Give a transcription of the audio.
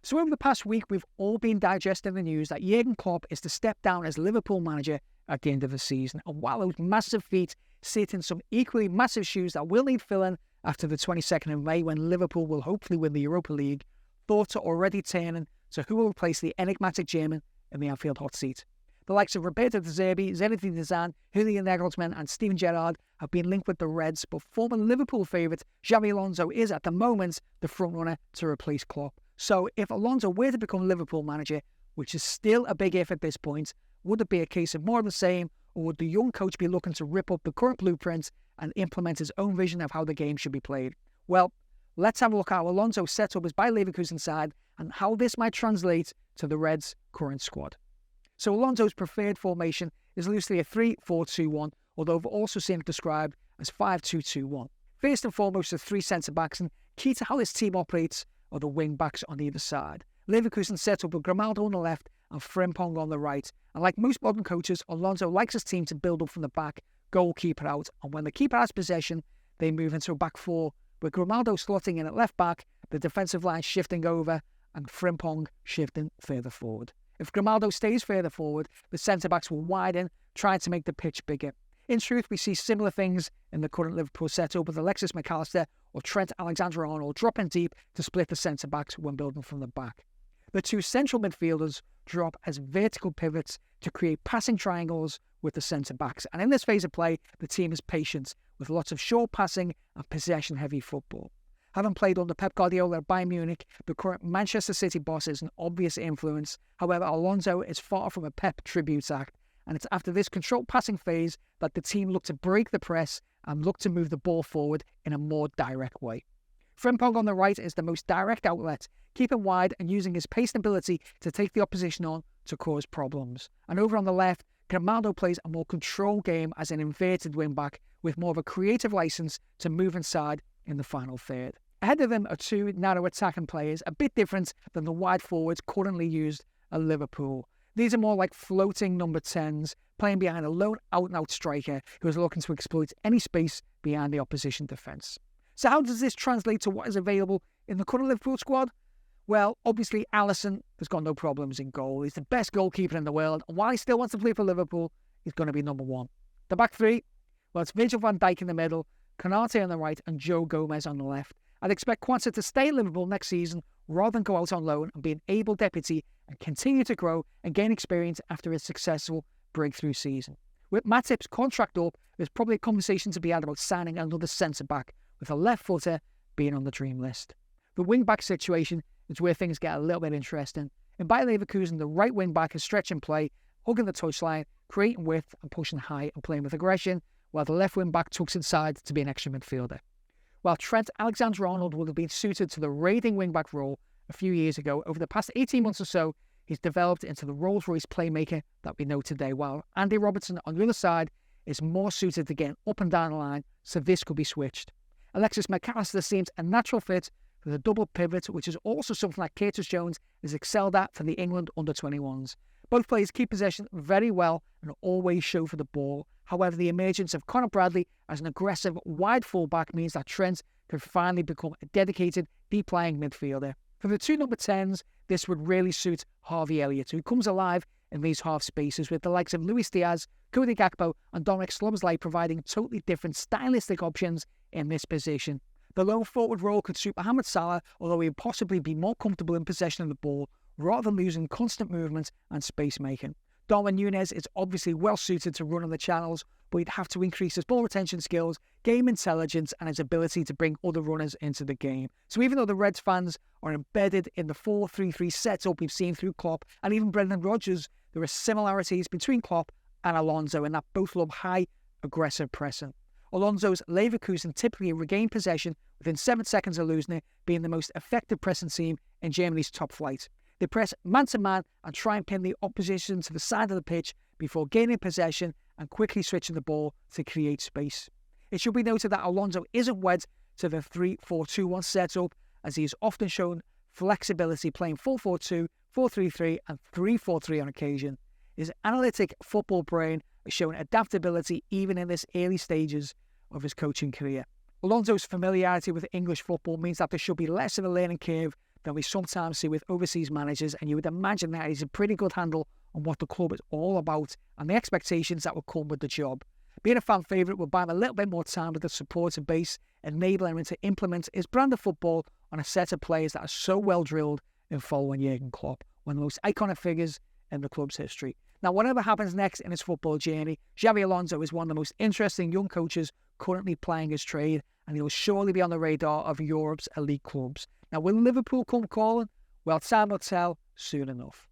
So over the past week, we've all been digesting the news that Jurgen Klopp is to step down as Liverpool manager at the end of the season. And while those massive feet sit in some equally massive shoes that will need filling after the 22nd of May when Liverpool will hopefully win the Europa League, thoughts are already turning to who will replace the enigmatic German in the Anfield hot seat. The likes of Roberto De Zerbi, Zinedine Zidane, Julian Nagelsman and Steven Gerrard have been linked with the Reds, but former Liverpool favourite Xabi Alonso is at the moment the frontrunner to replace Klopp. So if Alonso were to become Liverpool manager, which is still a big if at this point, would it be a case of more of the same, or would the young coach be looking to rip up the current blueprint and implement his own vision of how the game should be played? Well, let's have a look at how Alonso set up his Bayer Leverkusen side and how this might translate to the Reds' current squad. So Alonso's preferred formation is loosely a 3-4-2-1, although we've also seen it described as 5-2-2-1. First and foremost, the three centre-backs, and key to how this team operates are the wing-backs on either side. Leverkusen set up with Grimaldo on the left and Frimpong on the right. And like most modern coaches, Alonso likes his team to build up from the back, goalkeeper out, and when the keeper has possession, they move into a back four, with Grimaldo slotting in at left back, the defensive line shifting over, and Frimpong shifting further forward. If Grimaldo stays further forward, the centre-backs will widen, trying to make the pitch bigger. In truth, we see similar things in the current Liverpool setup with Alexis Mac Allister or Trent Alexander-Arnold dropping deep to split the centre-backs when building from the back. The two central midfielders drop as vertical pivots to create passing triangles with the centre-backs. And in this phase of play, the team is patient, with lots of short passing and possession-heavy football. Having played under Pep Guardiola at Bayern Munich, the current Manchester City boss is an obvious influence. However, Alonso is far from a Pep tribute act, and it's after this controlled passing phase that the team look to break the press and look to move the ball forward in a more direct way. Frimpong on the right is the most direct outlet, keeping wide and using his pace and ability to take the opposition on to cause problems. And over on the left, Grimaldo plays a more controlled game as an inverted wing-back with more of a creative licence to move inside in the final third. Ahead of him are two narrow attacking players, a bit different than the wide forwards currently used at Liverpool. These are more like floating number 10s, playing behind a lone out-and-out striker who is looking to exploit any space behind the opposition defence. So how does this translate to what is available in the current Liverpool squad? Well, obviously Alisson has got no problems in goal. He's the best goalkeeper in the world, and while he still wants to play for Liverpool, he's going to be number one. The back three, well, it's Virgil van Dijk in the middle, Konate on the right, and Joe Gomez on the left. I'd expect Kwanzaa to stay at Liverpool next season rather than go out on loan and be an able deputy and continue to grow and gain experience after his successful breakthrough season. With Matip's contract up, there's probably a conversation to be had about signing another centre-back, with a left footer being on the dream list. The wing-back situation is where things get a little bit interesting. In Bayer Leverkusen, the right wing-back is stretching play, hugging the touchline, creating width and pushing high and playing with aggression, while the left wing-back tucks inside to be an extra midfielder. While Trent Alexander-Arnold would have been suited to the raiding wing-back role a few years ago, over the past 18 months or so, he's developed into the Rolls-Royce playmaker that we know today, while Andy Robertson on the other side is more suited to getting up and down the line, so this could be switched. Alexis Mac Allister seems a natural fit for the double pivot, which is also something that Curtis Jones has excelled at for the England under-21s. Both players keep possession very well and always show for the ball. However, the emergence of Conor Bradley as an aggressive wide fullback means that Trent could finally become a dedicated, deep-lying midfielder. For the two number 10s, this would really suit Harvey Elliott, who comes alive in these half spaces with the likes of Luis Diaz, Cody Gakpo and Dominic Szoboszlai providing totally different stylistic options in this position. The lone forward role could suit Mohamed Salah, although he would possibly be more comfortable in possession of the ball rather than losing constant movement and space making. Darwin Núñez is obviously well suited to run on the channels, but he'd have to increase his ball retention skills, game intelligence and his ability to bring other runners into the game. So even though the Reds fans are embedded in the 4-3-3 setup we've seen through Klopp and even Brendan Rodgers, there are similarities between Klopp and Alonso in that both love high, aggressive pressing. Alonso's Leverkusen typically regain possession within 7 seconds of losing it, being the most effective pressing team in Germany's top flight. They press man-to-man and try and pin the opposition to the side of the pitch before gaining possession and quickly switching the ball to create space. It should be noted that Alonso isn't wed to the 3-4-2-1 setup, as he is often shown flexibility playing 4-4-2, 4-3-3 and 3-4-3 on occasion. His analytic football brain has shown adaptability even in this early stages of his coaching career. Alonso's familiarity with English football means that there should be less of a learning curve than we sometimes see with overseas managers, and you would imagine that he's a pretty good handle on what the club is all about and the expectations that will come with the job. Being a fan favourite will buy him a little bit more time with the supporter base, enabling him to implement his brand of football on a set of players that are so well drilled in following Jurgen Klopp, one of the most iconic figures in the club's history. Now, whatever happens next in his football journey, Xabi Alonso is one of the most interesting young coaches currently playing his trade, and he will surely be on the radar of Europe's elite clubs. Now, will Liverpool come calling? Well, time will tell soon enough.